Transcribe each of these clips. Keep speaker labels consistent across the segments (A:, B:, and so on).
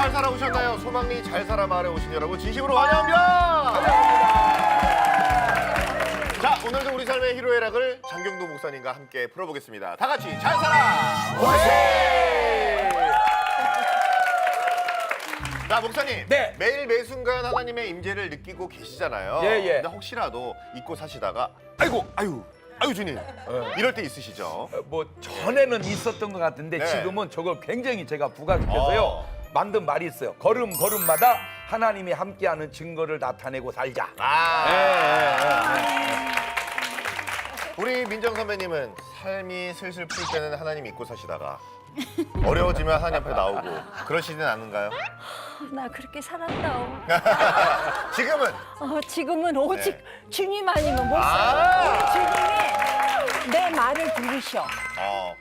A: 잘 살아오셨나요? 소망리 잘 살아 마을에 오신 여러분 진심으로 환영합니다. 자, 오늘도 우리 삶의 희로애락을 장경도 목사님과 함께 풀어보겠습니다. 다 같이 잘 살아 오세! 자, 목사님.
B: 네.
A: 매일 매 순간 하나님의 임재를 느끼고 계시잖아요.
B: 예.
A: 근데 혹시라도 잊고 사시다가 아이고 주님 이럴 때 있으시죠?
B: 뭐 전에는 있었던 것 같은데
A: 네.
B: 지금은 저걸 굉장히 제가 부각시켜서요. 만든 말이 있어요. 걸음걸음마다 하나님이 함께하는 증거를 나타내고 살자.
A: 우리 민정 선배님은 삶이 슬슬 풀 때는 하나님 잊고 사시다가 어려워지면 하나님 앞에 나오고 그러시진 않은가요?
C: 나 그렇게 살았다.
A: 지금은
C: 지금은 오직
A: 네.
C: 주님 아니면 못
A: 아.
C: 살아. 주님이 내 말을 들으셔.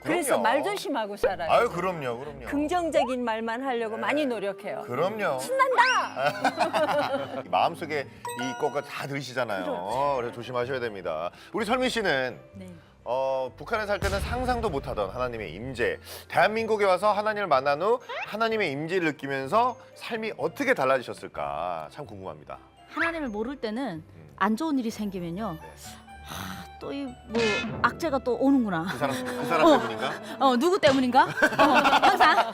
C: 그래서
A: 그럼요.
C: 말 조심하고 살아요.
A: 아유 그럼요.
C: 긍정적인 말만 하려고
A: 네.
C: 많이 노력해요.
A: 그럼요.
C: 신난다.
A: 마음속에 이 것과 다 들으시잖아요. 그래서 조심하셔야 됩니다. 우리 설민 씨는
C: 네.
A: 북한에 살 때는 상상도 못하던 하나님의 임재. 대한민국에 와서 하나님을 만난 후 하나님의 임재를 느끼면서 삶이 어떻게 달라지셨을까 참 궁금합니다.
D: 하나님을 모를 때는 안 좋은 일이 생기면요. 또 이 뭐 악재가 또 오는구나.
A: 그 사람 때문인가?
D: 누구 때문인가? 항상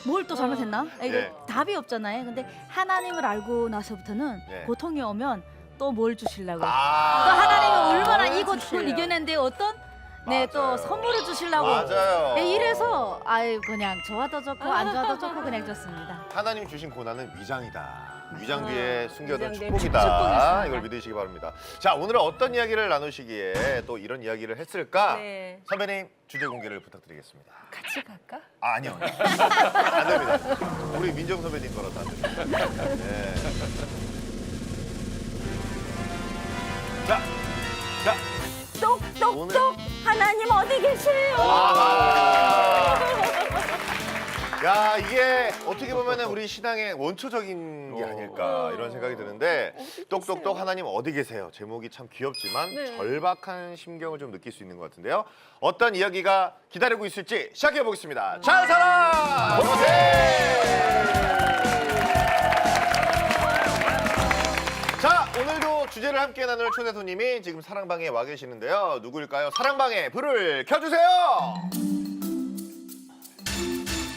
D: 뭘 또 잘못했나? 이거
A: 예.
D: 답이 없잖아요. 근데 하나님을 알고 나서부터는
A: 예.
D: 고통이 오면 또 뭘 주시려고. 또
A: 아,
D: 하나님은 얼마나 이 고통을
C: 주시려고.
D: 이겨낸데 어떤
A: 맞아요.
D: 또 선물을 주시려고.
A: 맞아요.
D: 이래서 그냥 좋아도 좋고 안 좋아도 좋고 그냥 좋습니다.
A: 하나님 주신 고난은 위장이다. 위장 뒤에 숨겨둔
C: 위장 뒤에
A: 축복이다.
C: 축복이었습니다.
A: 이걸 믿으시기 바랍니다. 자, 오늘은 어떤 이야기를 나누시기에 또 이런 이야기를 했을까?
C: 네.
A: 선배님 주제 공개를 부탁드리겠습니다.
C: 같이 갈까?
A: 아니요. 안 됩니다. 우리 민정 선배님 거라도 안 됩니다. 네. 자,
C: 똑똑똑
A: 오늘-
C: 하나님 어디 계세요?
A: 아하. 야, 이게 어떻게 보면은 우리 신앙의 원초적인 게 아닐까 이런 생각이 드는데 똑똑똑 하나님 어디 계세요? 제목이 참 귀엽지만
C: 네.
A: 절박한 심경을 좀 느낄 수 있는 것 같은데요. 어떤 이야기가 기다리고 있을지 시작해 보겠습니다. 잘 살아! 자, 오늘도 주제를 함께 나눌 초대 손님이 지금 사랑방에 와 계시는데요. 누구일까요? 사랑방에 불을 켜주세요!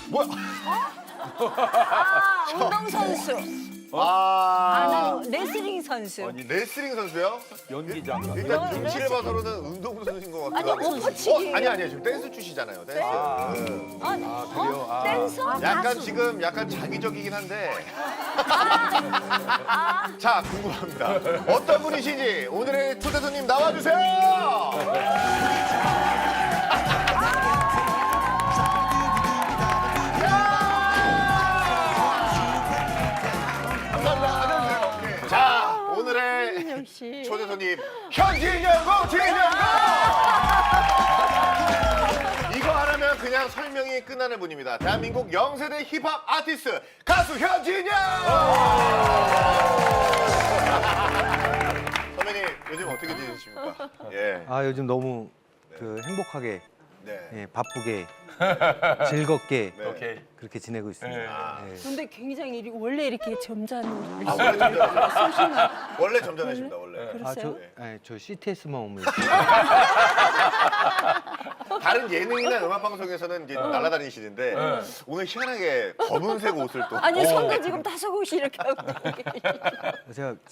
A: 뭐야?
C: 운동선수. 레슬링 선수.
A: 레슬링 선수요?
B: 연기자인가?
A: 일단 등치를 봐서는 운동선수인 것 같기도 하고.
C: 오퍼치기.
A: 아니, 지금 댄스 추시잖아요. 댄스.
B: 그래요?
C: 댄서?
A: 약간 지금 약간 자기적이긴 한데. 자, 궁금합니다. 어떤 분이신지 오늘의 초대 손님 나와주세요. 감사합니다. 자, 오늘의
C: 역시.
A: 초대 손님 현진영고 진영고. 이거 하나면 그냥 설명이 끝나는 분입니다. 대한민국 영세대 힙합 아티스트 가수 현진영. 선배님 요즘 어떻게 지내십니까? 예.
E: 요즘 너무 행복하게,
A: 네.
E: 바쁘게, 즐겁게
A: 네.
B: 오케이.
E: 그렇게 지내고 있습니다. 예.
C: 근데 굉장히 원래 이렇게 점잖은
A: 원래 점잖으십니다. 원래 점잖으십니다. 원래.
C: 그러세요?
E: 저 CTS만 오면
A: 다른 예능이나 음악 방송에서는 이제 날아다니시는데 오늘 희한하게 검은색 옷을 또.
C: 아니 손도 지금 5곳이 이렇게 하고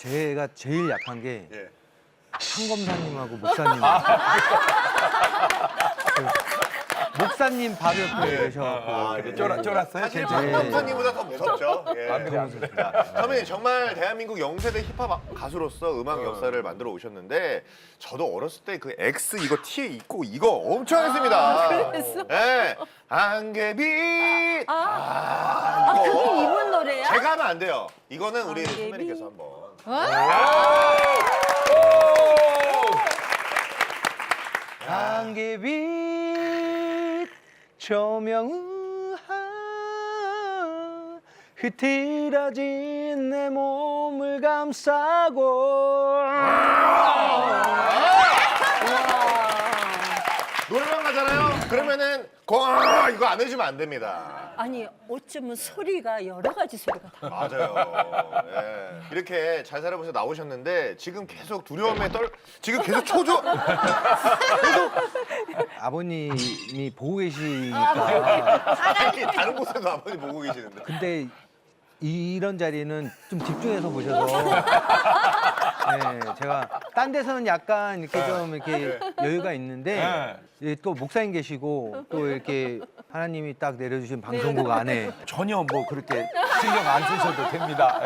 E: 제가 제일 약한 게
A: 예.
E: 상검사님하고 목사님. 목사님 바로 옆에 계셔갖고
B: 쫄았어요?
A: 사실
E: 네.
A: 박동선님보다 더 무섭죠. 예.
B: 안 돼.
A: 선배님 정말 대한민국 영세대 힙합 가수로서 음악 역사를 만들어 오셨는데 저도 어렸을 때 그 X 이거 T 입고 이거 엄청 했습니다.
C: 그랬어?
A: 예. 안개빛. 이거.
C: 그게 이분 노래야?
A: 제가 하면 안 돼요. 이거는 우리
C: 안개빛.
A: 선배님께서 한번.
E: 안개빛 조명우하 흐트러진 내 몸을 감싸고
A: 노래방 가잖아요. 그러면은 이거 안 해주면 안 됩니다.
C: 아니 어쩌면 소리가 여러 가지 소리가 다.
A: 맞아요. 예. 이렇게 잘 살아보셔서 나오셨는데 지금 계속 두려움에 지금 계속 초조.
E: 아버님이 보고 계시니까.
A: 아니, 다른 곳에도 아버님 보고 계시는데.
E: 근데 이런 자리는 좀 집중해서 보셔서. 네, 제가 딴 데서는 약간 이렇게 좀 이렇게 여유가 있는데 또 목사님 계시고 또 이렇게 하나님이 딱 내려주신 방송국 안에
B: 전혀 뭐 그렇게 신경 안 쓰셔도 됩니다.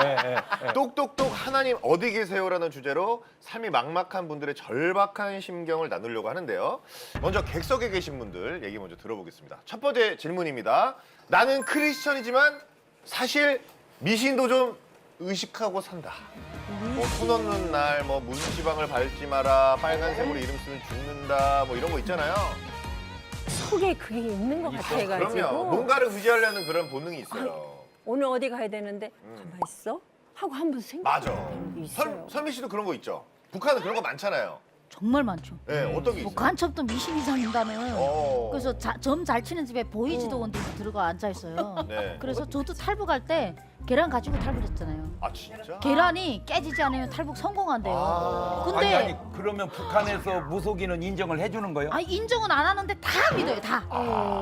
A: 똑똑똑 하나님 어디 계세요라는 주제로 삶이 막막한 분들의 절박한 심경을 나누려고 하는데요. 먼저 객석에 계신 분들 얘기 먼저 들어보겠습니다. 첫 번째 질문입니다. 나는 크리스천이지만 사실 미신도 좀 의식하고 산다. 뭐 손 없는 날, 뭐 문지방을 밟지 마라, 빨간색으로 이름 쓰면 죽는다, 뭐 이런 거 있잖아요.
C: 속에 그게 있는 것 같아가지고.
A: 그럼요. 뭔가를 의지하려는 그런 본능이 있어요.
C: 오늘 어디 가야 되는데 가만 있어 하고 한번 생각.
A: 맞아.
C: 있어요.
A: 설미 씨도 그런 거 있죠? 북한은 그런 거 많잖아요.
D: 정말 많죠.
A: 네, 어떤 게
D: 뭐
A: 있어요?
D: 간첩도 미신이 생긴다는.
A: 어.
D: 그래서 점 잘 치는 집에 보이지도 않는 데 들어가 앉아 있어요.
A: 네.
D: 그래서 저도 탈북할 때 계란 가지고 탈북했잖아요.
A: 아 진짜?
D: 계란이 깨지지 않으면 탈북 성공한대요.
A: 아.
D: 근데
B: 아니 그러면 북한에서 무속인은 인정을 해주는 거예요?
D: 아니, 인정은 안 하는데 다 믿어요, 다.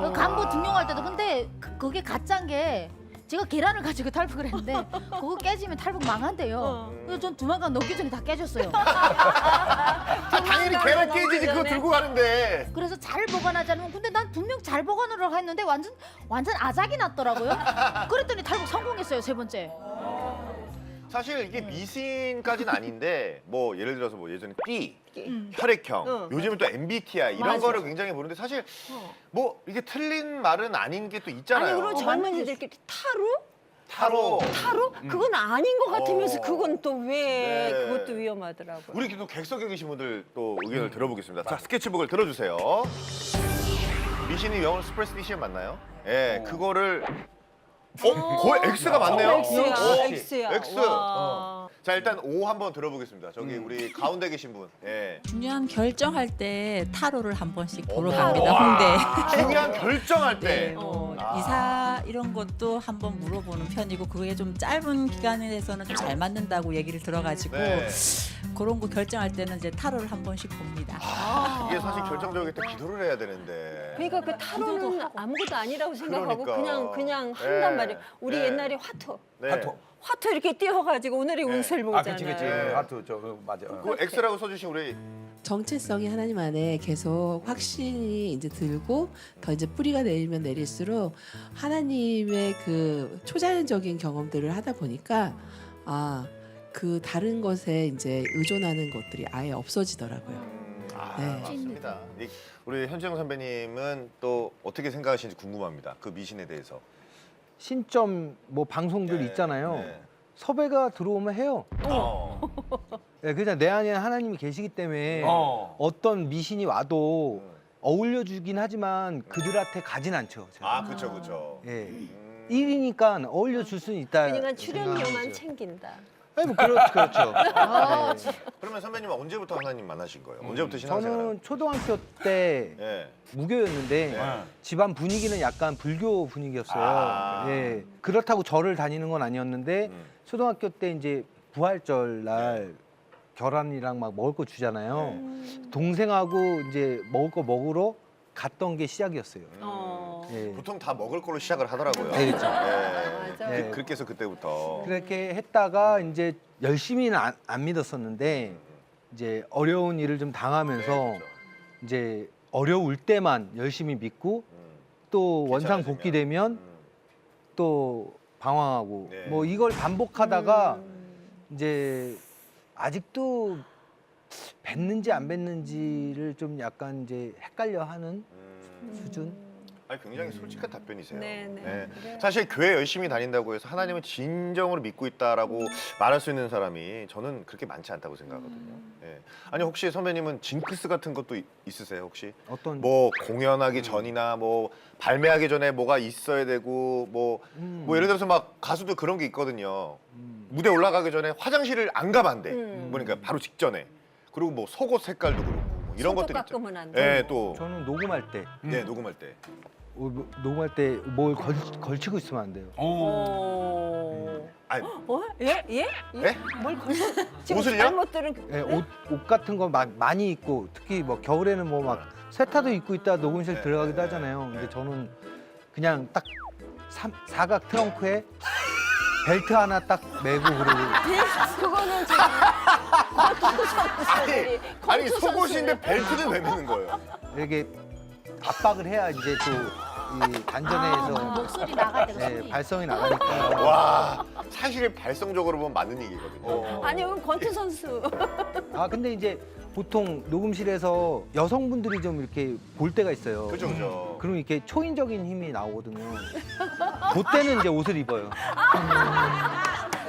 D: 그 간부 등용할 때도. 근데 그게 가짜인 게 제가 계란을 가지고 탈북을 했는데 그거 깨지면 탈북 망한대요. 그래서 전 조만간 녹기 전에 다 깨졌어요.
A: 당연히 계란 깨지지 그거 들고 가는데.
D: 그래서 잘 보관하자면 근데 난 분명 잘 보관하려고 했는데 완전 아작이 났더라고요. 그랬더니 탈북 성공했어요, 세 번째.
A: 사실 이게 미신까지는 아닌데 뭐 예를 들어서 뭐 예전에 띠, 혈액형, 요즘은 또 MBTI 이런
D: 맞아.
A: 거를 굉장히 보는데 사실 뭐 이게 틀린 말은 아닌 게 또 있잖아요.
C: 아니 그리고 젊은이들끼리
A: 타로.
C: 타로? 그건 아닌 것 같으면서
A: 어.
C: 그건 또 왜
A: 네.
C: 그것도 위험하더라고요.
A: 우리 또 객석에 계신 분들 또 의견을 들어보겠습니다. 자, 스케치북을 들어주세요. 미신이 영어로 스프레스티션 맞나요? 예, 그거를 거의 X가 맞네요.
C: X야,
A: 오,
C: X야.
A: X.
C: 와.
A: 자, 일단 O 한번 들어보겠습니다. 저기 우리 가운데 계신 분. 예.
F: 중요한 결정할 때 타로를 한 번씩 보러
A: 어머.
F: 갑니다.
A: 와.
F: 홍대.
A: 중요한 결정할 때.
F: 네, 뭐
A: 아.
F: 이사 이런 것도 한번 물어보는 편이고 그게 좀 짧은 기간에서는 좀 잘 맞는다고 얘기를 들어가지고
A: 네.
F: 그런 거 결정할 때는 이제 타로를 한 번씩 봅니다.
A: 이게 사실 결정적일 때 기도를 해야 되는데.
C: 그러니까 그 타로는 아무것도 아니라고 생각하고
A: 그러니까.
C: 그냥
A: 네.
C: 한단 말이에요. 우리
A: 네.
C: 옛날에 화투.
A: 네.
C: 화투 이렇게 띄워가지고 오늘의
A: 네.
C: 운세를
B: 아
C: 보잖아요.
B: 그치
A: 네.
B: 하트 저 맞아.
A: 그 X라고 써주신 우리
G: 정체성이 하나님 안에 계속 확신이 이제 들고 더 이제 뿌리가 내리면 내릴수록 하나님의 그 초자연적인 경험들을 하다 보니까 그 다른 것에 이제 의존하는 것들이 아예 없어지더라고요. 네.
A: 맞습니다. 우리 현정 선배님은 또 어떻게 생각하시는지 궁금합니다. 그 미신에 대해서.
E: 신점 뭐 방송들
A: 네,
E: 있잖아요.
A: 네.
E: 섭외가 들어오면 해요. 네, 그냥 내 안에 하나님이 계시기 때문에 어떤 미신이 와도 어울려주긴 하지만 그들한테 가진 않죠. 제가.
A: 아, 그렇죠, 그렇죠.
E: 예. 1위니까 어울려줄 수는 있다.
C: 그러니까 출연료만
E: 생각하죠.
C: 챙긴다.
E: 아니 뭐 그렇죠. 네.
A: 그러면 선배님은 언제부터 하나님 만나신 거예요? 언제부터 신앙생활을?
E: 저는 초등학교 때
A: 예.
E: 무교였는데
A: 네.
E: 집안 분위기는 약간 불교 분위기였어요.
A: 아.
E: 예. 그렇다고 절을 다니는 건 아니었는데 초등학교 때 이제 부활절 날 계란이랑 막 먹을 거 주잖아요. 동생하고 이제 먹을 거 먹으러 갔던 게 시작이었어요. 예.
A: 보통 다 먹을 걸로 시작을 하더라고요.
E: 네, 그렇죠.
A: 예.
C: 맞아.
E: 네.
A: 그렇게 해서 그때부터.
E: 그렇게 했다가 이제 열심히는 안 믿었었는데 이제 어려운 일을 좀 당하면서
A: 네, 그렇죠.
E: 이제 어려울 때만 열심히 믿고 또 원상 복귀되면 또 방황하고
A: 네.
E: 뭐 이걸 반복하다가 이제 아직도 뵀는지 안 뵀는지를 좀 약간 이제 헷갈려하는 수준.
A: 아니 굉장히 솔직한 답변이세요.
C: 네. 그래요.
A: 사실 교회 열심히 다닌다고 해서 하나님을 진정으로 믿고 있다라고 말할 수 있는 사람이 저는 그렇게 많지 않다고 생각하거든요. 예. 아니 혹시 선배님은 징크스 같은 것도 있으세요 혹시?
E: 어떤
A: 뭐 공연하기 전이나 뭐 발매하기 전에 뭐가 있어야 되고 뭐 예를 들어서 막 가수도 그런 게 있거든요. 무대 올라가기 전에 화장실을 안 가만대. 그러니까 바로 직전에. 그리고 뭐 속옷 색깔도 그렇고 뭐 이런
C: 손톱
A: 것들 있죠.
C: 깎으면 안 돼.
A: 예, 또
E: 저는 녹음할 때
A: 네, 녹음할 때.
E: 녹음할 때 뭘 걸치고 있으면 안 돼요.
A: 아니,
C: 예? 예?
A: 네?
C: 뭘 걸쳐? 지금
A: 옷을요?
C: 잘못 들은
E: 예, 옷 같은 거 많이 입고 특히 뭐 겨울에는 뭐 막 세타도 입고 있다 녹음실
A: 네,
E: 들어가기도
A: 네,
E: 하잖아요.
A: 네.
E: 근데 저는 그냥 딱 사각 트렁크에 벨트 하나 딱 메고 그러고
C: 그거는 지금
A: 아니 속옷인데 벨트는 왜 매는 거예요?
E: 이렇게 압박을 해야 이제 또 이 단전에서
D: 목소리 나가야 되고
E: 네, 발성이 나가니까.
A: 와, 사실 발성적으로 보면 맞는 얘기거든요.
C: 아니 그럼 권투 선수.
E: 아 근데 이제 보통 녹음실에서 여성분들이 좀 이렇게 볼 때가 있어요.
A: 그죠, 그죠.
E: 그럼 이렇게 초인적인 힘이 나오거든요. 그때는 이제 옷을 입어요.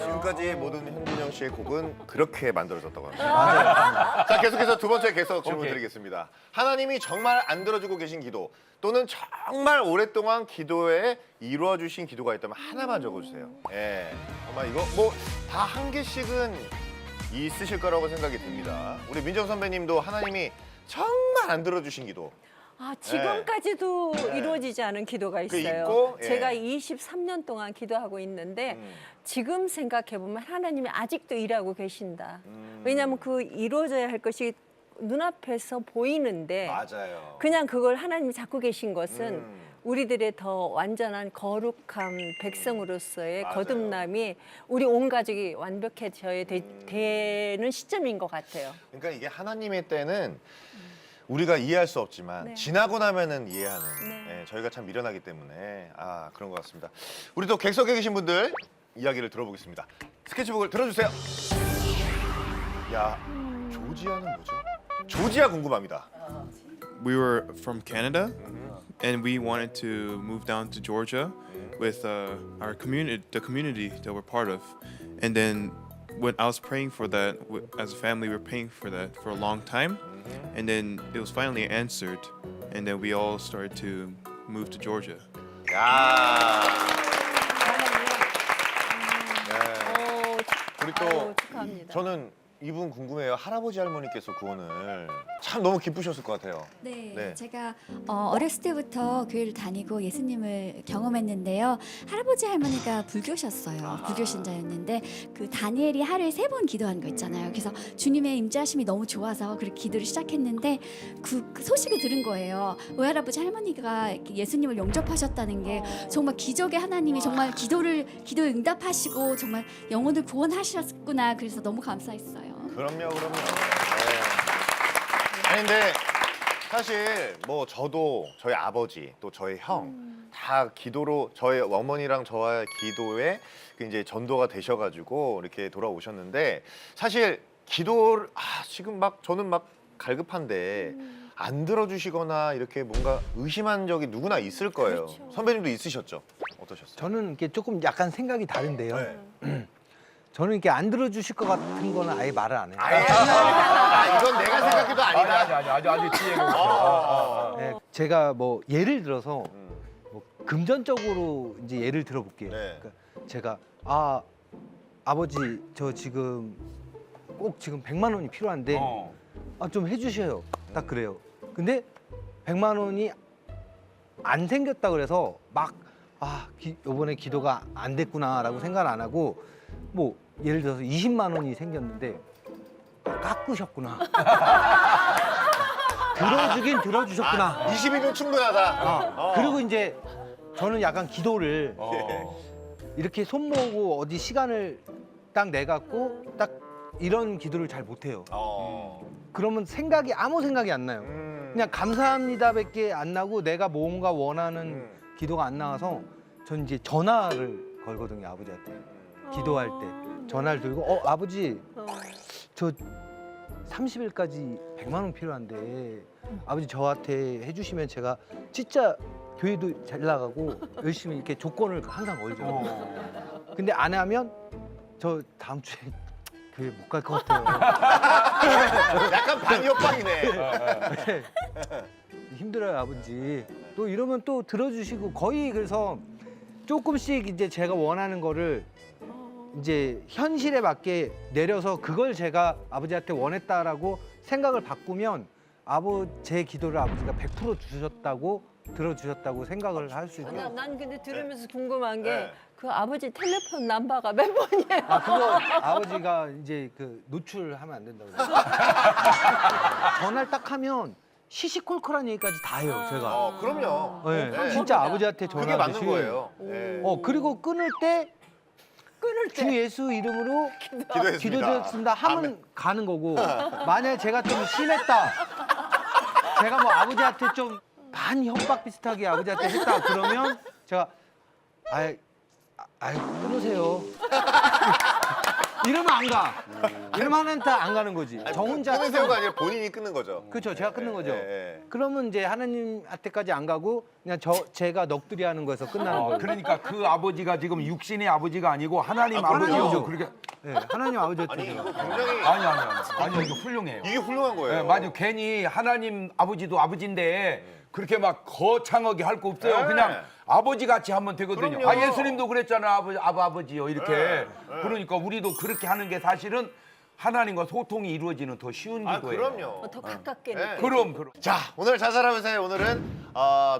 A: 지금까지 모든 현진영 씨의 곡은 그렇게 만들어졌다고 합니다.
E: 맞아요.
A: 자, 계속해서 두 번째 계속 질문
B: 오케이.
A: 드리겠습니다. 하나님이 정말 안 들어주고 계신 기도 또는 정말 오랫동안 기도에 이루어 주신 기도가 있다면 하나만 적어주세요. 예, 정말 이거 뭐 다 한 개씩은 있으실 거라고 생각이 듭니다. 우리 민정 선배님도 하나님이 정말 안 들어주신 기도.
C: 아 지금까지도
A: 네.
C: 이루어지지 않은 기도가
A: 그
C: 있어요.
A: 있고, 예.
C: 제가 23년 동안 기도하고 있는데 지금 생각해 보면 하나님이 아직도 일하고 계신다. 왜냐하면 그 이루어져야 할 것이 눈앞에서 보이는데
A: 맞아요.
C: 그냥 그걸 하나님이 잡고 계신 것은 우리들의 더 완전한 거룩한 백성으로서의
A: 맞아요.
C: 거듭남이 우리 온 가족이 완벽해져야 되는 시점인 것 같아요.
A: 그러니까 이게 하나님의 때는 우리가 이해할 수 없지만
C: 네.
A: 지나고 나면은 이해하는
C: 네.
A: 예, 저희가 참 미련하기 때문에 그런 것 같습니다. 우리 또 객석에 계신 분들 이야기를 들어보겠습니다. 스케치북을 들어주세요. 야, 조지아는 뭐죠? 조지아 궁금합니다.
H: We were from Canada, and we wanted to move down to Georgia with our community, the community that we're part of. And then when I was praying for that, as a family, we were praying for that for a long time, and then it was finally answered, and then we all started to move to Georgia.
A: 야. 네. 우리 또
C: 아유, 축하합니다.
A: 저는 이분 궁금해요. 할아버지 할머니께서 구원을 참 너무 기쁘셨을 것 같아요.
I: 네,
A: 네.
I: 제가 어렸을 때부터 교회를 다니고 예수님을 경험했는데요. 할아버지 할머니가 불교셨어요. 불교 신자였는데 그 다니엘이 하루에 3번 기도하는 거 있잖아요. 그래서 주님의 임재하심이 너무 좋아서 그렇게 기도를 시작했는데 그 소식을 들은 거예요. 외할아버지 할머니가 이렇게 예수님을 영접하셨다는 게 정말 기적의 하나님이 정말 기도에 응답하시고 정말 영혼을 구원하셨구나. 그래서 너무 감사했어요.
A: 그럼요. 네. 아니 근데 사실 뭐 저도 저희 아버지 또 저희 형 다 기도로 저희 어머니랑 저와 기도에 그 이제 전도가 되셔가지고 이렇게 돌아오셨는데 사실 기도를 지금 막 저는 막 갈급한데 안 들어주시거나 이렇게 뭔가 의심한 적이 누구나 있을 거예요. 선배님도 있으셨죠? 어떠셨어요?
E: 저는 이렇게 조금 약간 생각이 다른데요.
A: 네.
E: 저는 이렇게 안 들어주실 것 같은 거는 아예 말을 안 해요.
A: 이건 내가 생각해도 아니다.
B: 아주 지혜가
E: 네, 제가 뭐 예를 들어서 뭐 금전적으로 이제 예를 들어볼게요.
A: 네.
E: 그러니까 제가 아버지 저 지금 꼭 지금 100만 원이 필요한데 좀 해주셔요. 딱 그래요. 근데 100만 원이 안 생겼다 그래서 막 이번에 기도가 안 됐구나라고 생각을 안 하고 뭐 예를 들어서 20만 원이 생겼는데 깎으셨구나. 들어주긴 들어주셨구나.
A: 20이면 충분하다.
E: 그리고 이제 저는 약간 기도를 이렇게 손 모으고 어디 시간을 딱 내갖고 딱 이런 기도를 잘 못해요. 그러면 아무 생각이 안 나요. 그냥 감사합니다밖에 안 나고 내가 뭔가 원하는 기도가 안 나와서 전 이제 전화를 걸거든요, 아버지한테. 기도할 때 전화를 들고 아버지 저 30일까지 100만 원 필요한데 아버지 저한테 해주시면 제가 진짜 교회도 잘 나가고 열심히 이렇게 조건을 항상 걸죠. 근데 안 하면 저 다음 주에 교회 못 갈 것 같아요.
A: 약간 반협박이네.
E: 힘들어요 아버지. 또 이러면 또 들어주시고 거의 그래서 조금씩 이제 제가 원하는 거를 이제 현실에 맞게 내려서 그걸 제가 아버지한테 원했다라고 생각을 바꾸면 제 기도를 아버지가 100% 주셨다고 들어주셨다고 생각을 할 수 있고요.
C: 난 근데 들으면서 궁금한 게
A: 네.
C: 그 아버지 텔레폰 넘버가 몇 번이에요?
E: 아, 그거 아버지가 이제 그 노출하면 안 된다고 그래요. 전화를 딱 하면 시시콜콜한 얘기까지 다 해요, 제가.
A: 그럼요.
E: 네,
A: 네.
E: 진짜 아버지한테
A: 그게
E: 전화하듯이.
A: 맞는 거예요. 네.
E: 그리고 끊을 때 주 예수 이름으로
A: 기도했습니다.
E: 기도드렸습니다 하면 가는 거고, 만약에 제가 좀 심했다, 제가 뭐 아버지한테 좀 반협박 비슷하게 아버지한테 했다 그러면 제가 끊으세요. 이러면 안 가. 이러면 하나한테 안 가는 거지. 저 혼자
A: 끊으세요가 아니라 본인이 끊는 거죠.
E: 그렇죠. 제가 끊는 거죠.
A: 예.
E: 그러면 이제 하나님한테까지 안 가고 그냥 제가 넋두리 하는 거에서 끝나는 거예요.
B: 그러니까 그 아버지가 지금 육신의 아버지가 아니고 하나님
A: 그러네요.
B: 아버지죠. 그렇게
E: 네, 하나님 아버지한테.
A: 아니 이거 굉장히
B: 아니 이거 훌륭해요.
A: 이게 훌륭한 거예요.
B: 네, 맞아. 괜히 하나님 아버지도 아버지인데 그렇게 막 거창하게 할 거 없어요.
A: 네.
B: 그냥 아버지 같이 하면 되거든요.
A: 그럼요.
B: 예수님도 그랬잖아. 아버지요. 이렇게.
A: 네.
B: 그러니까 우리도 그렇게 하는 게 사실은 하나님과 소통이 이루어지는 더 쉬운
A: 아
B: 기도예요.
A: 그럼요.
C: 더 가깝게
A: 네.
C: 느껴.
B: 그럼.
A: 자, 오늘 자살하면서의 오늘은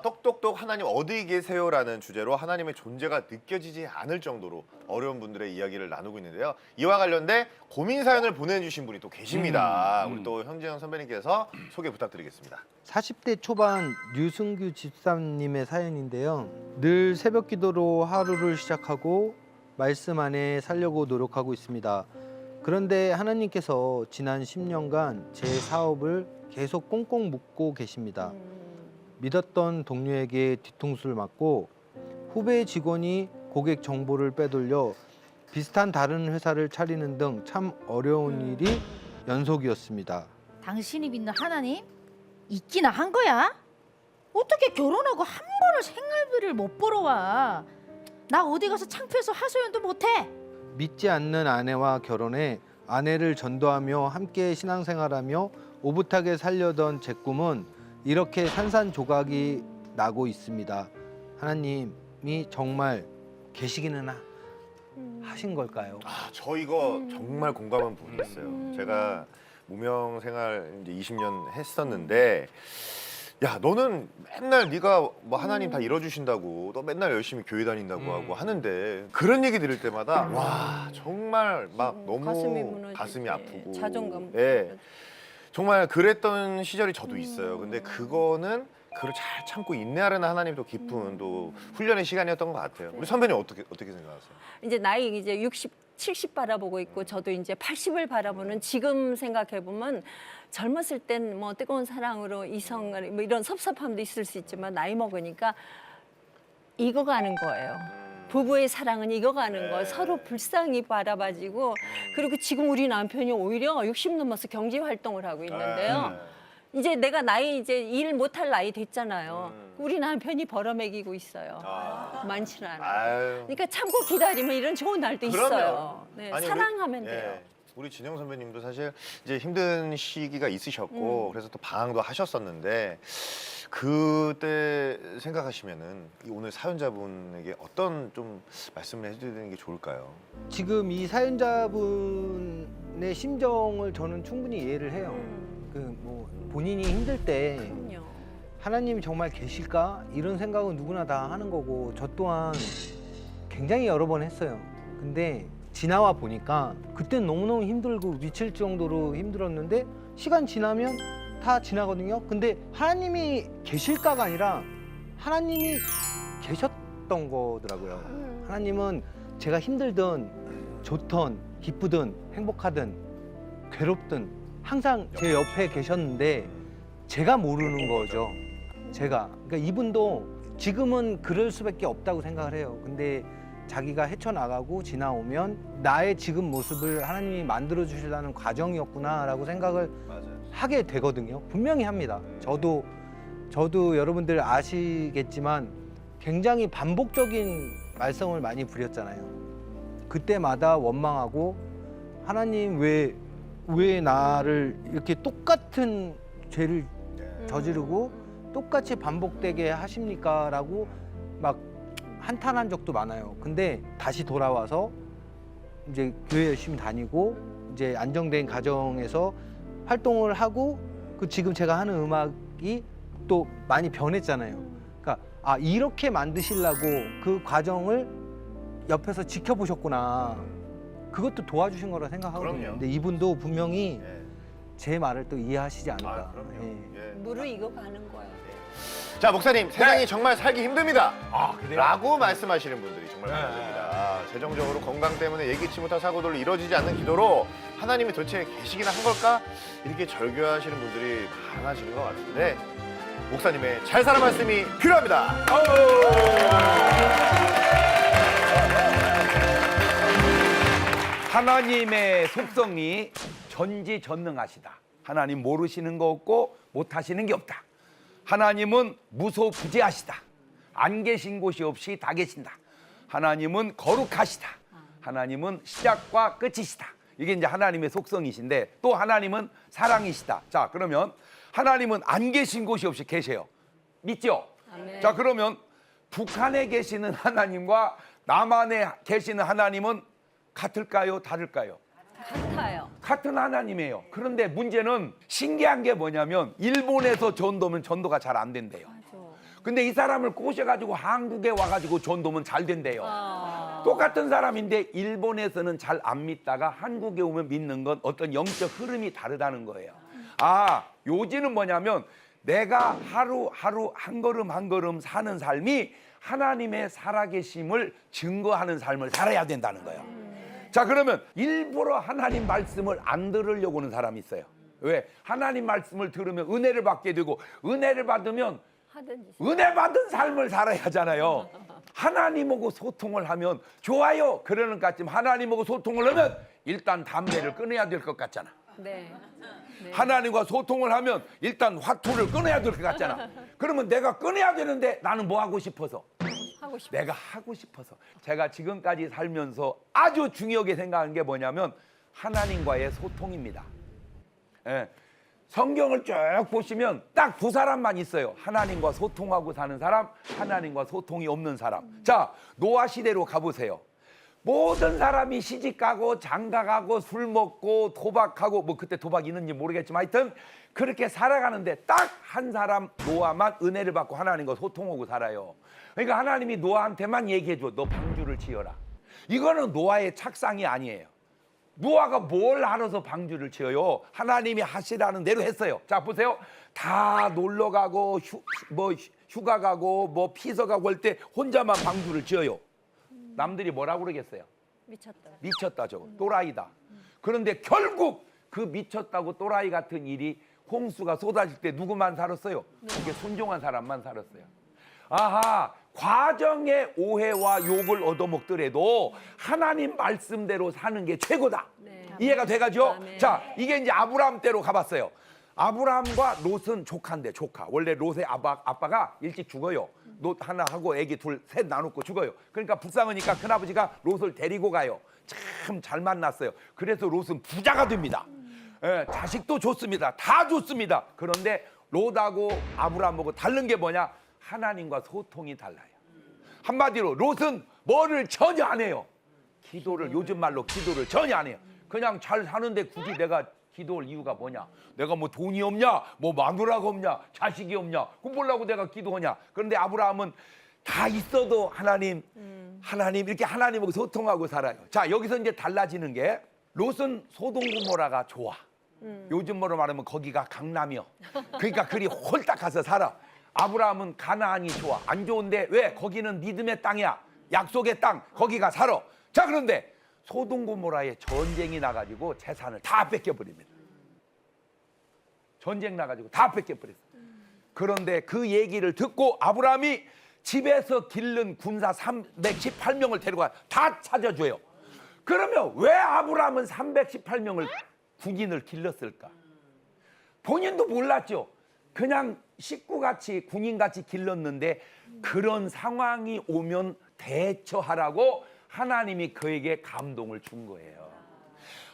A: 똑똑똑 하나님 어디 계세요라는 주제로 하나님의 존재가 느껴지지 않을 정도로 어려운 분들의 이야기를 나누고 있는데요. 이와 관련된 고민 사연을 보내주신 분이 또 계십니다. 우리 또 현지영 선배님께서 소개 부탁드리겠습니다.
E: 40대 초반 류승규 집사님의 사연인데요. 늘 새벽 기도로 하루를 시작하고 말씀 안에 살려고 노력하고 있습니다. 그런데 하나님께서 지난 10년간 제 사업을 계속 꽁꽁 묶고 계십니다. 믿었던 동료에게 뒤통수를 맞고 후배 직원이 고객 정보를 빼돌려 비슷한 다른 회사를 차리는 등 참 어려운 일이 연속이었습니다.
D: 당신이 믿는 하나님 있기나 한 거야? 어떻게 결혼하고 한 번을 생활비를 못 벌어와? 나 어디 가서 창피해서 하소연도 못해.
E: 믿지 않는 아내와 결혼해 아내를 전도하며 함께 신앙생활하며 오붓하게 살려던 제 꿈은 이렇게 산산조각이 나고 있습니다. 하나님이 정말 계시기는 하신 걸까요?
A: 저 이거 정말 공감한 부분이 있어요. 제가 무명 생활 이제 20년 했었는데, 야 너는 맨날 네가 뭐 하나님 다 이뤄주신다고, 너 맨날 열심히 교회 다닌다고 하고 하는데 그런 얘기 들을 때마다 와 정말 막 너무
C: 가슴이 무너지지.
A: 가슴이 아프고
C: 자존감.
A: 예, 정말 그랬던 시절이 저도 있어요. 근데 그거는 그걸 잘 참고 인내하려는 하나님 또 깊은 또 훈련의 시간이었던 것 같아요. 우리 선배님 어떻게 생각하세요?
C: 이제 나이 이제 60, 70 바라보고 있고 저도 이제 80을 바라보는 지금 생각해 보면 젊었을 땐 뭐 뜨거운 사랑으로 이성을 뭐 이런 섭섭함도 있을 수 있지만 나이 먹으니까 익어가는 거예요. 부부의 사랑은 익어가는 거, 서로 불쌍히 바라봐지고 그리고 지금 우리 남편이 오히려 60 넘어서 경제 활동을 하고 있는데요. 이제 내가 나이 이제 일 못할 나이 됐잖아요. 우리 남편이 벌어먹이고 있어요. 많지는 않아요.
A: 아유.
C: 그러니까 참고 기다리면 이런 좋은 날도 있어요. 네,
A: 아니,
C: 사랑하면
A: 우리,
C: 돼요.
A: 예, 우리 진영 선배님도 사실 이제 힘든 시기가 있으셨고 그래서 또 방황도 하셨었는데 그때 생각하시면은 이 오늘 사연자분에게 어떤 좀 말씀을 해드리는 게 좋을까요?
E: 지금 이 사연자분의 심정을 저는 충분히 이해를 해요. 그 뭐 본인이 힘들 때
C: 그럼요.
E: 하나님이 정말 계실까? 이런 생각은 누구나 다 하는 거고 저 또한 굉장히 여러 번 했어요. 근데 지나와 보니까 그땐 너무너무 힘들고 미칠 정도로 힘들었는데 시간 지나면 다 지나거든요. 근데 하나님이 계실까가 아니라 하나님이 계셨던 거더라고요. 하나님은 제가 힘들든 좋든 기쁘든 행복하든 괴롭든 항상 제 옆에 계셨는데 제가 모르는 거죠. 그러니까 이분도 지금은 그럴 수밖에 없다고 생각을 해요. 근데 자기가 헤쳐나가고 지나오면 나의 지금 모습을 하나님이 만들어 주시려는 과정이었구나라고 생각을 하게 되거든요. 분명히 합니다. 저도 여러분들 아시겠지만 굉장히 반복적인 말썽을 많이 부렸잖아요. 그때마다 원망하고 하나님 왜 나를 이렇게 똑같은 죄를 저지르고 똑같이 반복되게 하십니까? 라고 막 한탄한 적도 많아요. 근데 다시 돌아와서 이제 교회 열심히 다니고 이제 안정된 가정에서 활동을 하고 그 지금 제가 하는 음악이 또 많이 변했잖아요. 그러니까 아 이렇게 만드시려고 그 과정을 옆에서 지켜보셨구나. 그것도 도와주신 거라 생각하거든요.
A: 그럼요.
E: 근데 이분도 분명히
A: 예.
E: 제 말을 또 이해하시지 않을까.
A: 아, 그럼요.
E: 예.
A: 예.
C: 무르익어가는 거예요.
A: 자, 목사님, 세상이 정말 살기 힘듭니다.
B: 아, 그래요?
A: 라고 말씀하시는 분들이 정말
B: 네.
A: 많습니다. 재정적으로 건강 때문에 예기치 못한 사고들로 이뤄지지 않는 기도로 하나님이 도대체 계시기나 한 걸까? 이렇게 절규하시는 분들이 많아지는 것 같은데 목사님의 잘 살아 말씀이 필요합니다.
B: 하나님의 속성이 전지전능하시다. 하나님 모르시는 거 없고 못하시는 게 없다. 하나님은 무소부재하시다. 안 계신 곳이 없이 다 계신다. 하나님은 거룩하시다. 하나님은 시작과 끝이시다. 이게 이제 하나님의 속성이신데 또 하나님은 사랑이시다. 자, 그러면 하나님은 안 계신 곳이 없이 계세요. 믿죠?
C: 아멘.
B: 자, 그러면 북한에 계시는 하나님과 남한에 계시는 하나님은 같을까요? 다를까요?
C: 같아요.
B: 같은 하나님이에요. 그런데 문제는 신기한 게 뭐냐면 일본에서 전도면 전도가 잘 안 된대요. 근데 이 사람을 꼬셔가지고 한국에 와가지고 전도면 잘 된대요. 똑같은 사람인데 일본에서는 잘 안 믿다가 한국에 오면 믿는 건 어떤 영적 흐름이 다르다는 거예요. 아, 요지는 뭐냐면 내가 하루하루 한 걸음 한 걸음 사는 삶이 하나님의 살아계심을 증거하는 삶을 살아야 된다는 거예요. 자, 그러면 일부러 하나님 말씀을 안 들으려고 하는 사람이 있어요. 왜? 하나님 말씀을 들으면 은혜를 받게 되고 은혜를 받으면
C: 하든지.
B: 은혜 받은 삶을 살아야 하잖아요. 하나님하고 소통을 하면 좋아요. 그러는 것 같지만 하나님하고 소통을 하면 일단 담배를 끊어야 될 것 같잖아.
C: 네.
B: 하나님과 소통을 하면 일단 화투를 끊어야 될 것 같잖아. 그러면 내가 끊어야 되는데 나는 뭐 하고 싶어서?
C: 하고 싶어.
B: 내가 하고 싶어서. 제가 지금까지 살면서 아주 중요하게 생각한 게 뭐냐면 하나님과의 소통입니다. 예. 성경을 쭉 보시면 딱 두 사람만 있어요. 하나님과 소통하고 사는 사람, 하나님과 소통이 없는 사람. 자, 노아 시대로 가보세요. 모든 사람이 시집가고 장가가고 술 먹고 도박하고 뭐 그때 도박 있는지 모르겠지만 하여튼 그렇게 살아가는데 딱 한 사람 노아만 은혜를 받고 하나님과 소통하고 살아요. 그러니까 하나님이 노아한테만 얘기해줘. 너 방주를 지어라. 이거는 노아의 착상이 아니에요. 노아가 뭘 알아서 방주를 지어요? 하나님이 하시라는 대로 했어요. 자, 보세요. 다 놀러 가고 휴가 가고 뭐 피서 가고 할 때 혼자만 방주를 지어요. 남들이 뭐라고 그러겠어요?
C: 미쳤다.
B: 미쳤다 저거. 또라이다. 그런데 결국 그 미쳤다고 또라이 같은 일이 홍수가 쏟아질 때 누구만 살았어요? 그게 순종한 사람만 살았어요. 아하, 과정의 오해와 욕을 얻어먹더라도 하나님 말씀대로 사는 게 최고다.
C: 네.
B: 이해가 돼가죠?
C: 아멘.
B: 자, 이게 이제 아브라함 때로 가봤어요. 아브라함과 롯은 조카인데 조카. 원래 롯의 아빠가 일찍 죽어요. 롯 하나 하고 애기 둘, 셋 나누고 죽어요. 그러니까 불쌍하니까 큰아버지가 롯을 데리고 가요. 참 잘 만났어요. 그래서 롯은 부자가 됩니다. 예, 자식도 좋습니다. 다 좋습니다. 그런데 롯하고 아브라함하고 다른 게 뭐냐? 하나님과 소통이 달라요. 한마디로 롯은 뭐를 전혀 안 해요. 기도를, 요즘 말로 기도를 전혀 안 해요. 그냥 잘 사는데 굳이 내가 기도할 이유가 뭐냐? 내가 뭐 돈이 없냐? 뭐 마누라가 없냐? 자식이 없냐? 그럼 뭐라고 내가 기도하냐? 그런데 아브라함은 다 있어도 하나님 이렇게 하나님하고 소통하고 살아요. 자, 여기서 이제 달라지는 게 롯은 소돔고모라가 좋아. 요즘으로 말하면 거기가 강남이요. 그러니까 그리 홀딱 가서 살아. 아브라함은 가나안이 좋아. 안 좋은데 왜? 거기는 믿음의 땅이야. 약속의 땅. 거기가 살아. 자, 그런데 소돔고모라에 전쟁이 나가지고 재산을 다 뺏겨버립니다. 전쟁 나가지고 다 뺏겨버렸어. 그런데 그 얘기를 듣고 아브라함이 집에서 기른 군사 318명을 데려가 다 찾아줘요. 그러면 왜 아브라함은 318명을 군인을 길렀을까? 본인도 몰랐죠. 그냥 식구같이 군인같이 길렀는데 그런 상황이 오면 대처하라고 하나님이 그에게 감동을 준 거예요.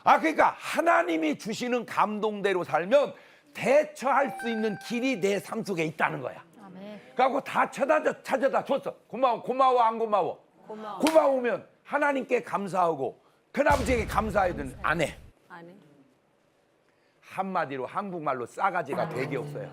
B: 아, 그러니까 하나님이 주시는 감동대로 살면 대처할 수 있는 길이 내 삶 속에 있다는 거야.
D: 아멘.
B: 그래갖고 다 찾아다 줬어. 고마워 안 고마워? 고마우면 하나님께 감사하고 큰아버지에게 감사해야 되는 안 해.
C: 안 해.
B: 한마디로 한국말로 싸가지가 되게 없어요.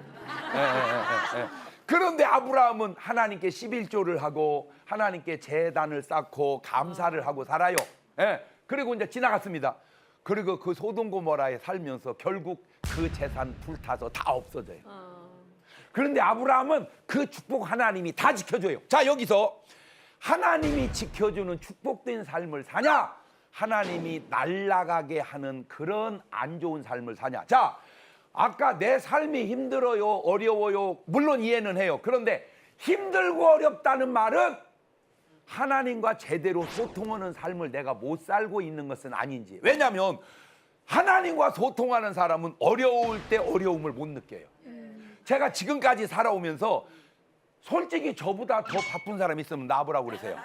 B: 예. 그런데 아브라함은 하나님께 11조를 하고 하나님께 제단을 쌓고 감사를 하고 살아요. 예. 그리고 이제 지나갔습니다. 그리고 그 소돔 고모라에 살면서 결국 그 재산 불타서 다 없어져요. 그런데 아브라함은 그 축복 하나님이 다 지켜줘요. 자, 여기서 하나님이 지켜주는 축복된 삶을 사냐, 하나님이 날아가게 하는 그런 안 좋은 삶을 사냐. 자, 아까 내 삶이 힘들어요, 어려워요, 물론 이해는 해요. 그런데 힘들고 어렵다는 말은 하나님과 제대로 소통하는 삶을 내가 못 살고 있는 것은 아닌지. 왜냐하면 하나님과 소통하는 사람은 어려울 때 어려움을 못 느껴요. 제가 지금까지 살아오면서 솔직히 저보다 더 바쁜 사람 있으면 나와보라고 그러세요.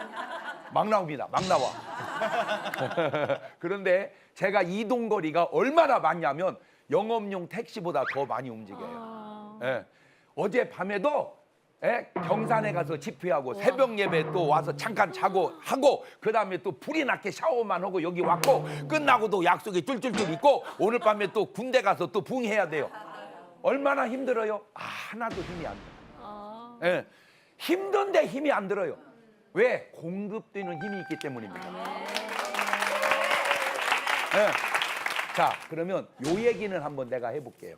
B: 막 나옵니다. 막 나와. 그런데 제가 이동 거리가 얼마나 많냐면 영업용 택시보다 더 많이 움직여요. 예. 어제 밤에도 경산에 가서 집회하고 새벽 예배 또 와서 잠깐 자고 하고 그 다음에 또 불이 났게 샤워만 하고 여기 왔고 끝나고도 약속이 쫄쫄쫄 있고 오늘 밤에 또 군대 가서 또 붕해야 돼요. 얼마나 힘들어요? 하나도 힘이 안 들어요. 예. 힘든데 힘이 안 들어요. 왜? 공급되는 힘이 있기 때문입니다. 예. 자, 그러면 요 얘기는 한번 내가 해볼게요.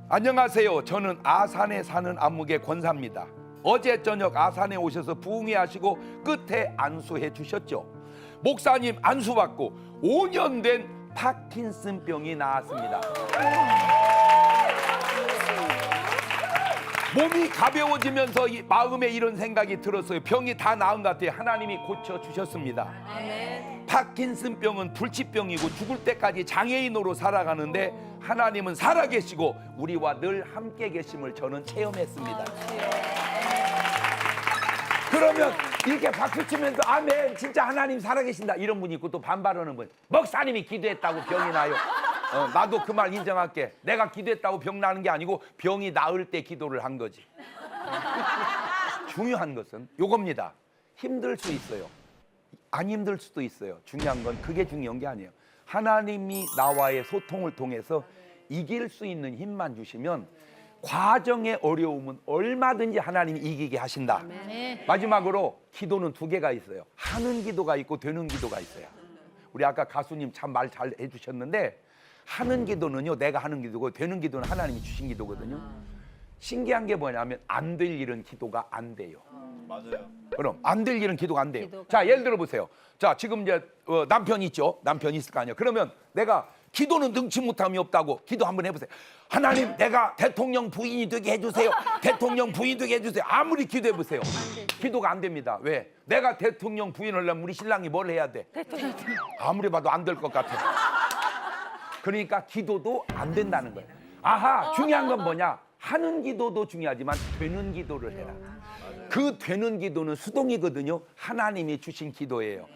B: 안녕하세요. 저는 아산에 사는 안목의 권사입니다. 어제 저녁 아산에 오셔서 부흥회하시고 끝에 안수해 주셨죠. 목사님 안수 받고 5년 된 파킨슨병이 나았습니다. 몸이 가벼워지면서 마음에 이런 생각이 들었어요. 병이 다 나은 것 같아요. 하나님이 고쳐주셨습니다. 파킨슨병은 불치병이고 죽을 때까지 장애인으로 살아가는데 하나님은 살아계시고 우리와 늘 함께 계심을 저는 체험했습니다. 그러면 이렇게 박수 치면서 아멘 진짜 하나님 살아계신다 이런 분이 있고 또 반발하는 분, 목사님이 기도했다고 병이 나요. 나도 그 말 인정할게. 내가 기도했다고 병 나는 게 아니고 병이 나을 때 기도를 한 거지. 중요한 것은 요겁니다. 힘들 수 있어요. 안 힘들 수도 있어요. 중요한 건 그게 중요한 게 아니에요. 하나님이 나와의 소통을 통해서 이길 수 있는 힘만 주시면 과정의 어려움은 얼마든지 하나님이 이기게 하신다. 마지막으로 기도는 두 개가 있어요. 하는 기도가 있고 되는 기도가 있어요. 우리 아까 가수님 참 말 잘 해주셨는데 하는 기도는요 내가 하는 기도고 되는 기도는 하나님이 주신 기도거든요. 신기한 게 뭐냐면 안 될 일은 기도가 안 돼요.
A: 맞아요.
B: 그럼 안 될 일은 기도가 안 돼요. 자, 예를 들어 보세요. 자, 지금 이제 남편이 있죠. 남편이 있을 거 아니에요. 그러면 내가 기도는 능치 못함이 없다고 기도 한번 해보세요. 하나님, 내가 대통령 부인이 되게 해주세요. 대통령 부인이 되게 해주세요. 아무리 기도해 보세요. 기도가 안 됩니다. 왜? 내가 대통령 부인을 하려면 우리 신랑이 뭘 해야 돼? 아무리 봐도 안 될 것 같아. 그러니까 기도도 안 된다는 거예요. 아하, 중요한 건 뭐냐? 하는 기도도 중요하지만 되는 기도를 해라. 그 되는 기도는 수동이거든요. 하나님이 주신 기도예요.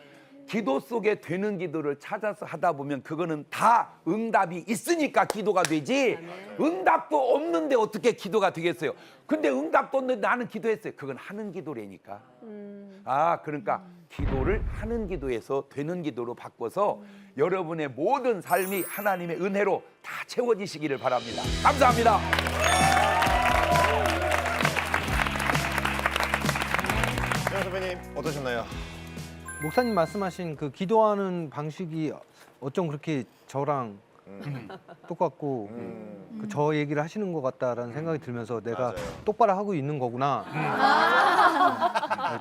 B: 기도 속에 되는 기도를 찾아서 하다 보면 그거는 다 응답이 있으니까 기도가 되지. 응답도 없는데 어떻게 기도가 되겠어요? 근데 응답도 없는데 나는 기도했어요. 그건 하는 기도라니까. 그러니까 기도를 하는 기도에서 되는 기도로 바꿔서 여러분의 모든 삶이 하나님의 은혜로 다 채워지시기를 바랍니다. 감사합니다.
A: 선배님 어떠셨나요?
E: 목사님 말씀하신 그 기도하는 방식이 어쩜 그렇게 저랑 똑같고 그 저 얘기를 하시는 것 같다라는 생각이 들면서 내가
A: 맞아요.
E: 똑바로 하고 있는 거구나.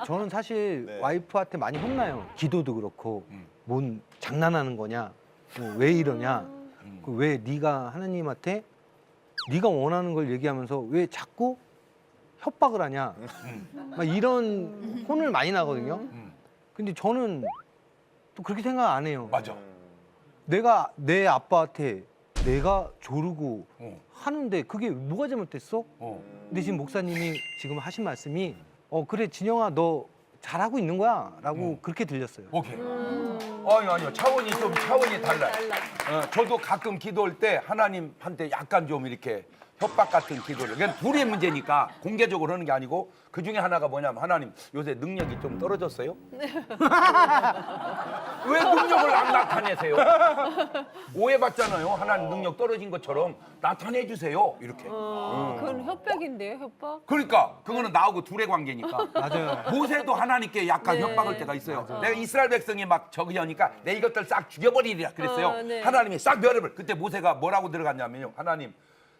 E: 저는 사실
A: 네.
E: 와이프한테 많이 혼나요. 기도도 그렇고 뭔 장난하는 거냐, 왜 이러냐, 왜 네가 하나님한테 네가 원하는 걸 얘기하면서 왜 자꾸 협박을 하냐, 막 이런 혼을 많이 나거든요. 근데 저는 또 그렇게 생각 안 해요.
B: 맞아.
E: 내가 내 아빠한테 내가 조르고 하는데 그게 뭐가 잘못됐어? 근데 지금 목사님이 지금 하신 말씀이 그래 진영아 너 잘하고 있는 거야 라고 그렇게 들렸어요.
B: 오케이. 아니요. 차원이 달라요. 저도 가끔 기도할 때 하나님한테 약간 좀 이렇게 협박 같은 기도를. 그냥 둘의 문제니까 공개적으로 하는 게 아니고 그 중에 하나가 뭐냐면 하나님 요새 능력이 좀 떨어졌어요? 왜 능력을 안 나타내세요? 오해받잖아요. 하나님 능력 떨어진 것처럼 나타내 주세요. 이렇게.
C: 그건 협박인데요, 협박.
B: 그러니까 그거는 나하고 둘의 관계니까.
E: 맞아요.
B: 모세도 하나님께 약간
C: 네.
B: 협박할 때가 있어요. 내가 이스라엘 백성이 막 저기 하니까 내 이것들 싹 죽여버리리라 그랬어요.
C: 네.
B: 하나님이 싹 멸해버려. 그때 모세가 뭐라고 들어갔냐면요. 하나님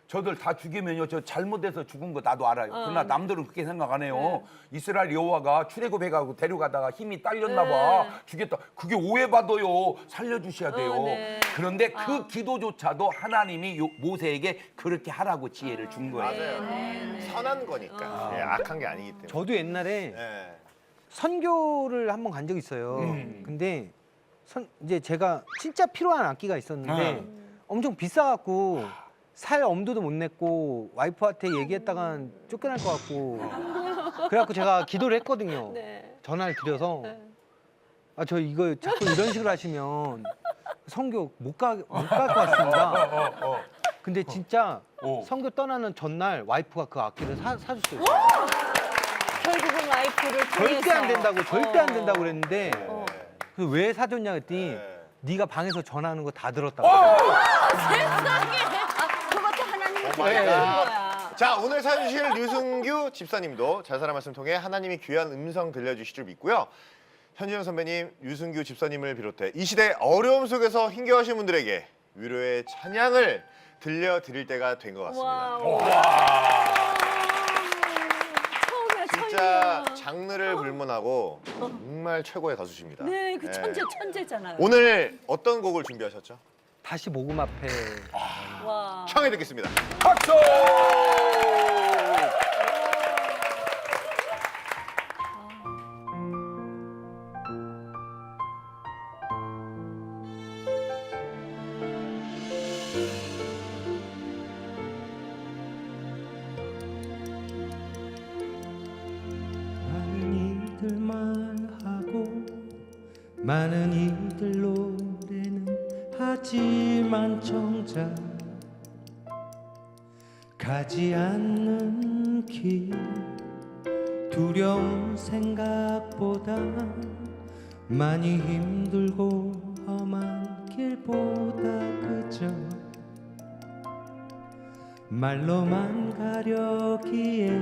B: 저들 다 죽이면요. 저 잘못해서 죽은 거 나도 알아요. 그러나 남들은 그렇게 생각 안 해요. 이스라엘 여호와가 출애굽해가고 데려가다가 힘이 딸렸나 봐. 죽였다. 그게 오해받아요. 살려주셔야 돼요.
C: 네.
B: 그런데 그 기도조차도 하나님이 모세에게 그렇게 하라고 지혜를 준 거예요.
A: 맞아요. 선한 거니까. 예, 악한 게 아니기 때문에.
E: 저도 옛날에
A: 예.
E: 선교를 한번 간 적이 있어요. 근데 이제 제가 진짜 필요한 악기가 있었는데 엄청 비싸갖고 살 엄두도 못 냈고 와이프한테 얘기했다가 쫓겨날 것 같고 그래갖고 제가 기도를 했거든요.
C: 네.
E: 전화를 드려서 아 저 이거 자꾸 이런 식으로 하시면 선교 못 갈 것 같습니다. 근데 진짜 선교 떠나는 전날 와이프가 그 악기를 사줬어요.
C: 결국은 와이프를 통해서.
E: 절대 안 된다고 절대 안 된다고 그랬는데 그래서 왜 사줬냐 그랬더니
A: 네.
E: 네가 방에서 전화하는 거 다 들었다고.
C: 그것도 하나님이
A: 마이
C: 주는
A: 갓.
C: 거야.
A: 자, 오늘 사연 주실 류승규 집사님도 잘사랑 말씀 통해 하나님이 귀한 음성 들려주실 줄 믿고요. 현지영 선배님, 류승규 집사님을 비롯해 이 시대 어려움 속에서 힘겨워하신 분들에게 위로의 찬양을 들려드릴 때가 된 것 같습니다.
C: 처음에
A: 진짜 장르를 불문하고 정말 최고의 가수십니다.
C: 네, 그
A: 예.
C: 천재잖아요.
A: 오늘 어떤 곡을 준비하셨죠?
E: 다시 모금 앞에
C: 와.
A: 청해 듣겠습니다.
B: 박수!
E: 많은 이들 말하고 많은 이들 노래는 하지만 정작 가지 않는 길 두려운 생각보다 많이 힘들고 험한 길보다 그저 말로만 가려기에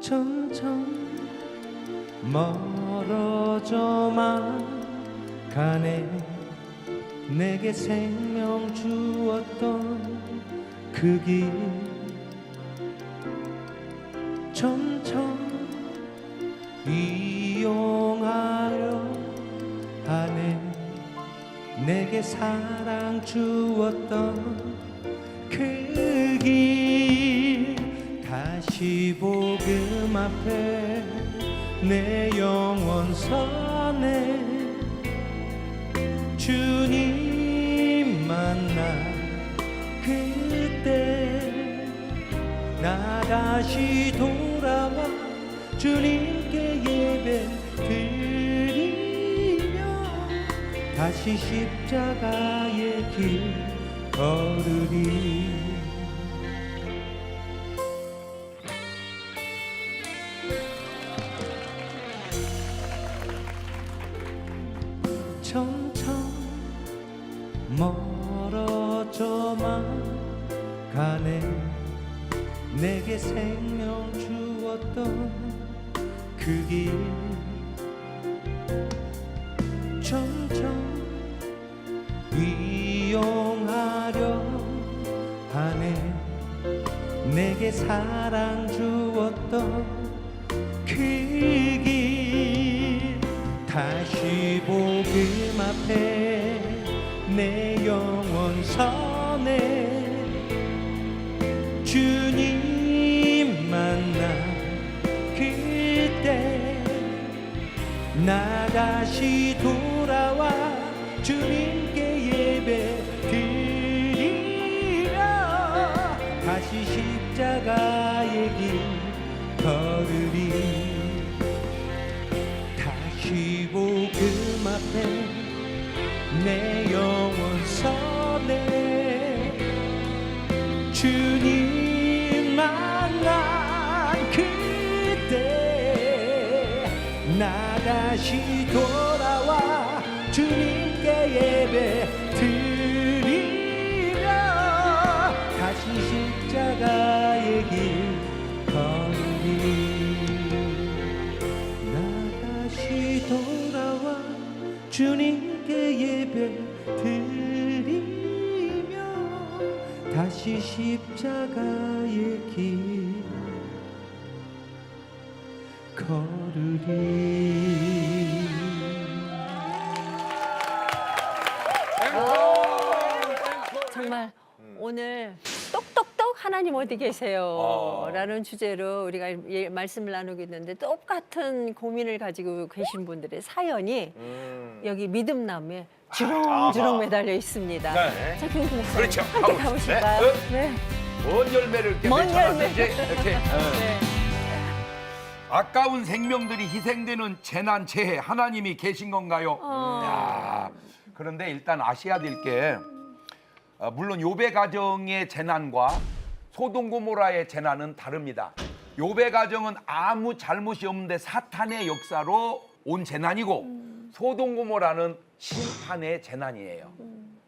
E: 점점 멀어져만 가네. 내게 생명 주었던 그 길 점점 이용하려 하네. 내게 사랑 주었던 그 길 다시 복음 앞에 내 영혼 선에 주님 만나 그때 나 다시 돌아와 주님께 예배 드리며 다시 십자가의 길 걸으리. 점점 멀어져만 가네. 내게 생명 주었던 그 길 점점 이용하려 하네. 내게 사랑 주었던 그 길 다시 복음 앞에 내 영혼 선에 주님 만나 그때 나 다시 돌아와 주님께 예배 드리려 다시 십자가의 길 걸으리. 다시 복음 앞에 내 영혼 선에 주님 나 다시 돌아와 주님께 예배 드리며 다시 십자가의 길 걸으리. 나 다시 돌아와 주님께 예배 드리며 다시 십자가의 길 걸으리.
C: 정말 오늘 똑똑똑 하나님 어디 계세요? 라는 주제로 우리가 말씀을 나누고 있는데 똑같은 고민을 가지고 계신 분들의 사연이 여기 믿음나무에 주렁주렁 매달려 있습니다.
B: 네.
C: 자, 김은수 목사님
B: 그렇죠.
C: 함께 가보실까요? 네.
B: 먼 열매를 이렇게
C: 먼
B: 맺혀놨는지
C: 열매.
B: 이렇게.
C: 네.
B: 아까운 생명들이 희생되는 재난 재해 하나님이 계신 건가요? 야, 그런데 일단 아셔야 될 게 물론 욥의 가정의 재난과 소돔 고모라의 재난은 다릅니다. 욥의 가정은 아무 잘못이 없는데 사탄의 역사로 온 재난이고 소돔 고모라는 심판의 재난이에요.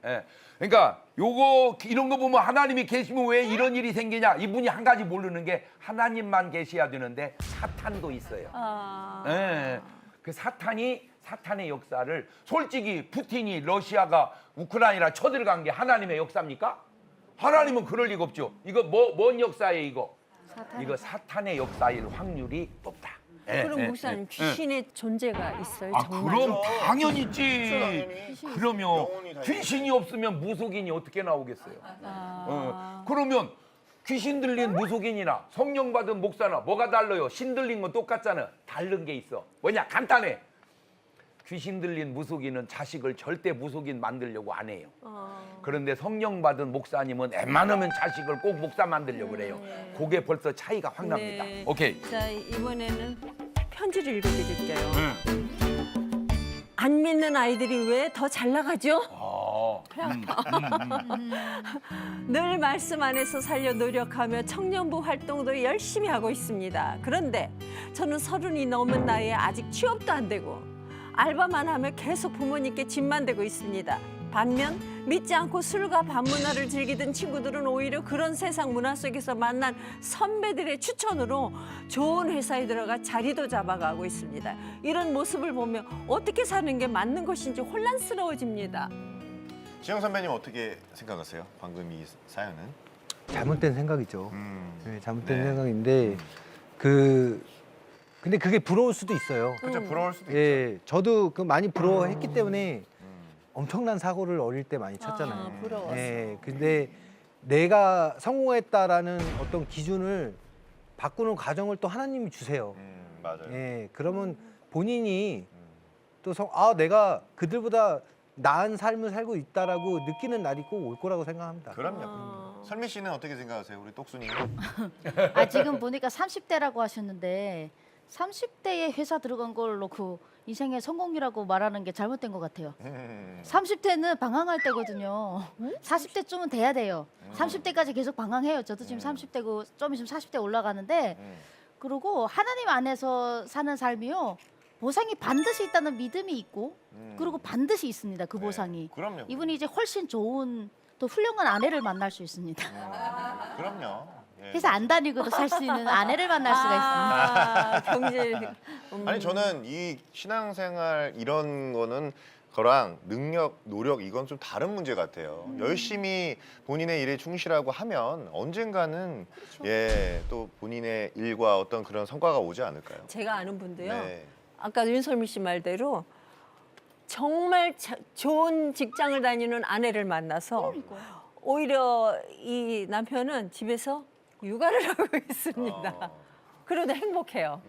B: 예. 그러니까 요거 이런 거 보면 하나님이 계시면 왜 이런 일이 생기냐? 이분이 한 가지 모르는 게 하나님만 계셔야 되는데 사탄도 있어요. 예. 그 사탄의 역사를 솔직히 푸틴이 러시아가 우크라이나 쳐들어간 게 하나님의 역사입니까? 하나님은 그럴 리가 없죠. 이거 뭔 역사예요, 이거? 이거 사탄의 역사일 확률이 높다. 예,
C: 그럼
B: 예,
C: 목사님
B: 예.
C: 귀신의 존재가 있어요?
B: 아,
C: 정말?
B: 그럼 당연히 있지.
A: 하나님이
B: 그러면
A: 영혼이 다
B: 귀신이 없으면 무속인이 어떻게 나오겠어요? 그러면 귀신 들린 무속인이나 성령 받은 목사나 뭐가 달라요? 신 들린 건 똑같잖아. 다른 게 있어. 뭐냐? 간단해. 귀신 들린 무속인은 자식을 절대 무속인 만들려고 안 해요. 그런데 성령 받은 목사님은 웬만하면 자식을 꼭 목사 만들려고 그래요. 그게 벌써 차이가 확 납니다.
C: 네.
B: 오케이.
C: 자, 이번에는 편지를 읽어드릴게요. 안 믿는 아이들이 왜 더 잘 나가죠? 늘 말씀 안에서 살려 노력하며 청년부 활동도 열심히 하고 있습니다. 그런데 저는 30이 넘은 나이에 아직 취업도 안 되고 알바만 하며 계속 부모님께 짐만 되고 있습니다. 반면 믿지 않고 술과 밤문화를 즐기던 친구들은 오히려 그런 세상 문화 속에서 만난 선배들의 추천으로 좋은 회사에 들어가 자리도 잡아가고 있습니다. 이런 모습을 보며 어떻게 사는 게 맞는 것인지 혼란스러워집니다.
A: 지영 선배님 어떻게 생각하세요? 방금 이 사연은?
E: 잘못된 생각이죠. 네, 잘못된
A: 네.
E: 생각인데 근데 그게 부러울 수도 있어요.
A: 그렇죠. 부러울 수도 있죠.
E: 예, 저도 그 많이 부러워했기 때문에 엄청난 사고를 어릴 때 많이 쳤잖아요.
C: 부러웠어.
E: 예, 근데 내가 성공했다라는 어떤 기준을 바꾸는 과정을 또 하나님이 주세요.
A: 맞아요.
E: 예, 그러면 본인이 또 내가 그들보다 나은 삶을 살고 있다라고 느끼는 날이 꼭 올 거라고 생각합니다.
A: 그럼요. 설미 씨는 어떻게 생각하세요? 우리 똑순이.
D: 아 지금 보니까 30대라고 하셨는데 30대에 회사 들어간 걸 놓고 인생의 성공이라고 말하는 게 잘못된 것 같아요. 30대는 방황할 때거든요. 40대쯤은 돼야 돼요. 30대까지 계속 방황해요. 저도 지금 30대고 좀 있으면 40대 올라가는데 그리고 하나님 안에서 사는 삶이요. 보상이 반드시 있다는 믿음이 있고 그리고 반드시 있습니다. 그 보상이.
A: 그럼요.
D: 이분이 이제 훨씬 좋은 또 훌륭한 아내를 만날 수 있습니다.
A: 그럼요. 예.
D: 회사 안 다니고도 살 수 있는 아내를 만날 수가 있습니다.
C: 경제.
A: 아니 저는 이 신앙생활 이런 거는 거랑 능력, 노력 이건 좀 다른 문제 같아요. 열심히 본인의 일에 충실하고 하면 언젠가는 예, 또 본인의 일과 어떤 그런 성과가 오지 않을까요?
C: 제가 아는 분도요.
A: 네.
C: 아까 윤설미 씨 말대로 정말 좋은 직장을 다니는 아내를 만나서 오히려 이 남편은 집에서 육아를 하고 있습니다. 그러다 행복해요.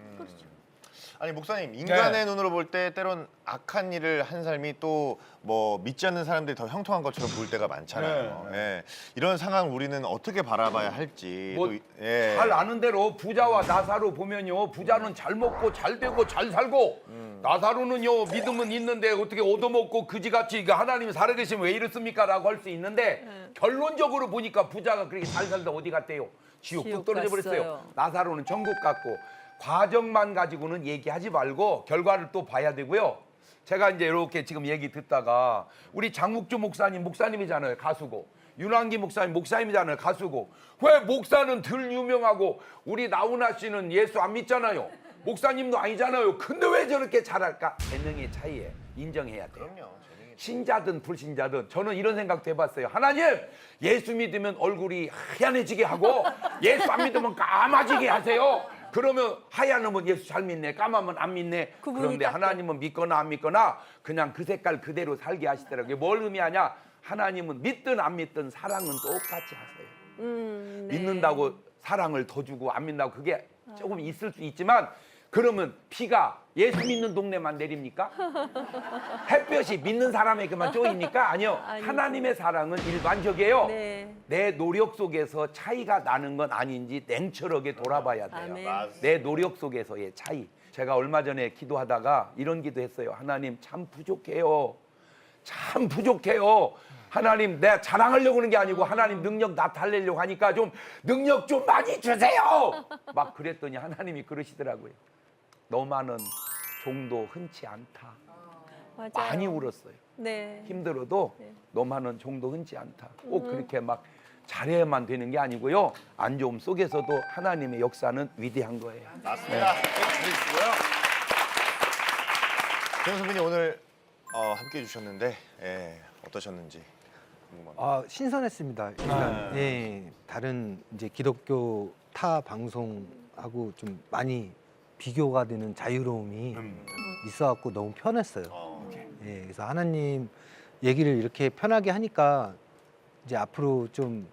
A: 아니 목사님 인간의 눈으로 볼 때 때론 악한 일을 한 삶이 또 뭐 믿지 않는 사람들이 더 형통한 것처럼 보일 때가 많잖아요. 예. 이런 상황 우리는 어떻게 바라봐야 할지
B: 뭐,
A: 또, 예.
B: 잘 아는 대로 부자와 나사로 보면요, 부자는 잘 먹고 잘 되고 잘 살고 나사로는요 믿음은 있는데 어떻게 얻어먹고 그지같이 이거 하나님이 살아계시면 왜 이렇습니까? 라고 할 수 있는데 결론적으로 보니까 부자가 그렇게 잘 살다 어디 갔대요? 지옥 뚝
C: 지옥
B: 떨어져 버렸어요.
C: 갔어요.
B: 나사로는 천국 갔고 과정만 가지고는 얘기하지 말고 결과를 또 봐야 되고요. 제가 이제 이렇게 지금 얘기 듣다가 우리 장묵주 목사님이잖아요. 가수고. 윤환기 목사님이잖아요. 가수고. 왜 목사는 덜 유명하고 우리 나훈아 씨는 예수 안 믿잖아요. 목사님도 아니잖아요. 근데 왜 저렇게 잘할까? 재능의 차이에 인정해야 돼요. 신자든 불신자든 저는 이런 생각도 해봤어요. 하나님, 예수 믿으면 얼굴이 하얀해지게 하고 예수 안 믿으면 까마지게 하세요. 그러면 하얀으면 예수 잘 믿네, 까마면 안 믿네. 그런데 하나님은 믿거나 안 믿거나 그냥 그 색깔 그대로 살게 하시더라고요. 뭘 의미하냐? 하나님은 믿든 안 믿든 사랑은 똑같이 하세요.
C: 네.
B: 믿는다고 사랑을 더 주고 안 믿는다고 그게 조금 있을 수 있지만 그러면 비가 예수 믿는 동네만 내립니까? 햇볕이 믿는 사람에게만 쪼입니까? 아니요. 하나님의 사랑은 일반적이에요.
C: 네.
B: 내 노력 속에서 차이가 나는 건 아닌지 냉철하게 돌아봐야 돼요.
C: 아멘.
B: 내 노력 속에서의 차이. 제가 얼마 전에 기도하다가 이런 기도했어요. 하나님 참 부족해요. 참 부족해요. 하나님 내가 자랑하려고 하는 게 아니고 하나님 능력 나타내려고 하니까 좀 능력 좀 많이 주세요. 막 그랬더니 하나님이 그러시더라고요. 너만은 종도 흔치 않다.
C: 맞아요.
B: 많이 울었어요.
C: 네.
B: 힘들어도 너만은 종도 흔치 않다. 꼭 그렇게 막 잘해야만 되는 게 아니고요. 안 좋음 속에서도 하나님의 역사는 위대한 거예요.
A: 맞습니다. 잘해주시고요. 재영 선배님 오늘 함께해 주셨는데 어떠셨는지 궁금합니다.
E: 신선했습니다. 일단 다른 이제 기독교 타 방송하고 좀 많이 비교가 되는 자유로움이 있어갖고 너무 편했어요. 그래서 하나님 얘기를 이렇게 편하게 하니까 이제 앞으로 좀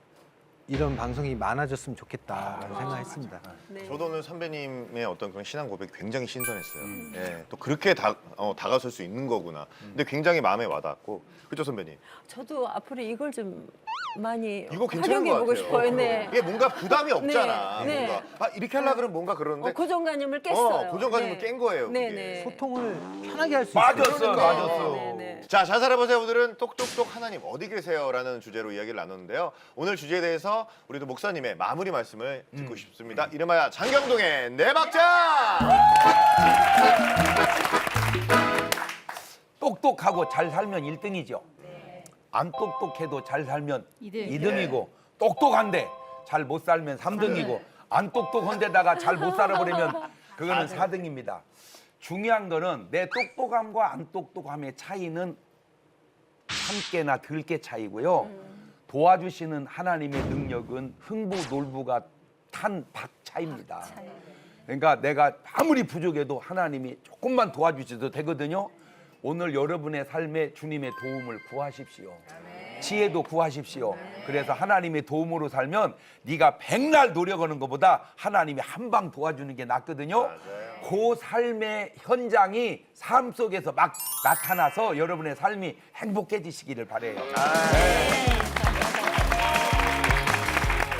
E: 이런 방송이 많아졌으면 좋겠다라는 생각했습니다.
C: 네.
A: 저도 오늘 선배님의 어떤 그런 신앙 고백이 굉장히 신선했어요. 또 그렇게 다가설 수 있는 거구나. 근데 굉장히 마음에 와닿았고, 그죠 선배님?
C: 저도 앞으로 이걸 좀 많이
A: 이거 괜찮은 것
C: 활용해보고
A: 같아요.
C: 싶어요. 네.
A: 이게 뭔가 부담이 없잖아.
C: 네.
A: 뭔가 이렇게 하려 그러면 뭔가 그러는데
C: 고정관념을 깼어요.
A: 고정관념을 깬 거예요.
C: 네,
A: 그게.
C: 네.
E: 소통을 편하게 할 수 있어요.
B: 맞았어.
C: 네, 네.
A: 자, 잘 살아보세요. 오늘은 똑똑똑 하나님 어디 계세요? 라는 주제로 이야기를 나눴는데요. 오늘 주제에 대해서 우리도 목사님의 마무리 말씀을 듣고 싶습니다. 이름하여 장경동의 네 박자!
B: 똑똑하고 잘 살면 1등이죠. 안 똑똑해도 잘 살면 2등이고 똑똑한데 잘 못 살면 3등이고 안 똑똑한데다가 잘 못 살아버리면 그거는 4등입니다. 중요한 거는 내 똑똑함과 안 똑똑함의 차이는 참깨나 들깨 차이고요. 도와주시는 하나님의 능력은 흥부 놀부가 탄 박 차이입니다. 그러니까 내가 아무리 부족해도 하나님이 조금만 도와주셔도 되거든요. 오늘 여러분의 삶에 주님의 도움을 구하십시오. 지혜도 구하십시오. 그래서 하나님의 도움으로 살면 네가 백날 노력하는 것보다 하나님이 한 방 도와주는 게 낫거든요. 그 삶의 현장이 삶 속에서 막 나타나서 여러분의 삶이 행복해지시기를 바라요.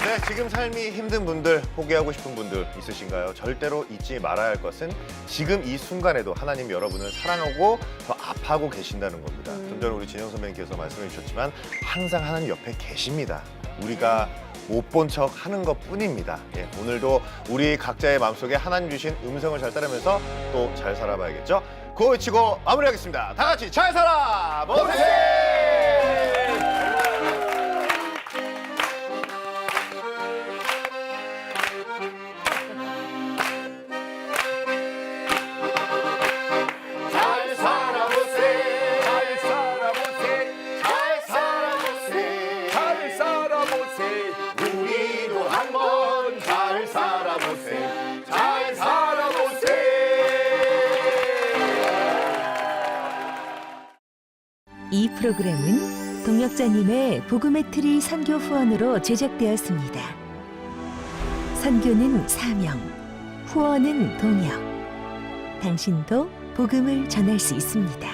A: 네, 지금 삶이 힘든 분들, 포기하고 싶은 분들 있으신가요? 절대로 잊지 말아야 할 것은 지금 이 순간에도 하나님 여러분을 사랑하고 더 아파하고 계신다는 겁니다. 좀 전에 우리 진영 선배님께서 말씀해 주셨지만 항상 하나님 옆에 계십니다. 우리가 못 본 척 하는 것 뿐입니다. 오늘도 우리 각자의 마음속에 하나님 주신 음성을 잘 따르면서 또 잘 살아봐야겠죠? 그거 외치고 마무리하겠습니다. 다 같이 잘 살아보세요!
J: 이 프로그램은 동역자님의 복음의 트리 선교 후원으로 제작되었습니다. 선교는 사명, 후원은 동역. 당신도 복음을 전할 수 있습니다.